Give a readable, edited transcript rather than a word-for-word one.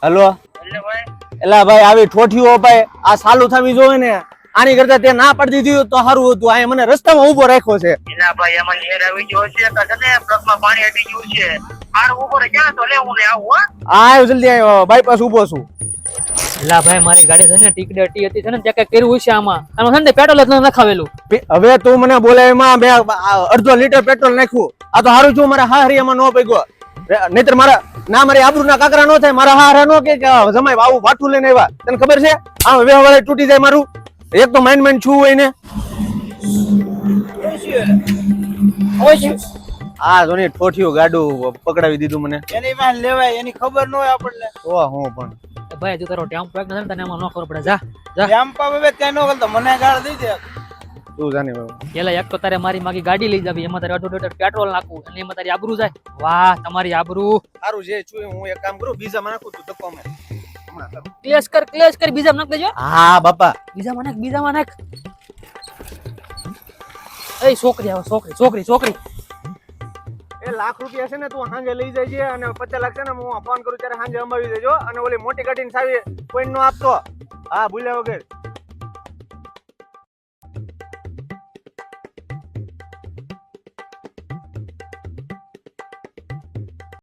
Hello એલા ભાઈ આવી ઠોઠીઓ ભાઈ આ સાલું થવી જોઈએ ને આની કરતા તે ના પાડી દીધી તો સારું હતું. આ મને રસ્તામાં ઉભો રાખ્યો છે. એના ભાઈ એમાં લેર આવી ગયો છે કે છે ને પ્લગમાં પાણી અડી ગયું છે. માર ઉભો રહે ક્યાં તો લે હું લે આવું હો. આવ્યો જલ્દી આવ્યો બાયપાસ ઉભો છું. એલા ભાઈ મારી ગાડી છે ને ટીક ડટી હતી છે ને ત્યાં કઈ કર્યું છે આમાં છે ને પેટ્રોલ જ ન નખાવેલું. હવે તું મને બોલાવીમાં મેં અડધો લીટર પેટ્રોલ નાખ્યું. આ તો સારું છું મારા હાહરિયામાં નો પગ્યો નહીતર મારા ના મારી આબરૂ ના કાકરા નો થાય. મારા હાહરા નો કે જમાઈ આવું વાઠું લઈને આવ્યા તને ખબર છે આમ વ્યવહાર તૂટી જાય મારું. એક તો માઇન્ડ છું હોય ને આ જોની ઠોઠિયું ગાડું પકડાવી દીધું મને. એની માં લેવાય એની ખબર ન હોય આપણને. ઓ હું પણ ભાઈ તું તારો ટેમ્પો એક ને તને એમાં ન ખબર પડે. જા જા ટેમ્પા હવે ત્યાં ન કરતો મને ગાળ દઈ દે. તું જાને બાબા. પેલા એક તો તારે મારી માગી ગાડી લઈ જાવી એમાં તારે અડધો લીટર પેટ્રોલ નાખવું અને એમાં તારી આબરૂ જાય. વાહ તમારી આબરૂ. સારું જે છું હું એક કામ કરું બીજા માં નાખું તું ધક્કો મેં ક્લેશ કર બીજા નાખ દેજો. હા બાપા બીજામાં નાખ. એ છોકરી આવે છોકરી. એ લાખ રૂપિયા છે ને તું સાંજે લઈ જજે અને 50 લાખ છે ને હું ફોન કરું ત્યારે સાંજે અંબાવી દેજો અને ઓલી મોટી ગાડી ને સાવી કોઈ નો આપતો. હા ભૂલ્યા વગર.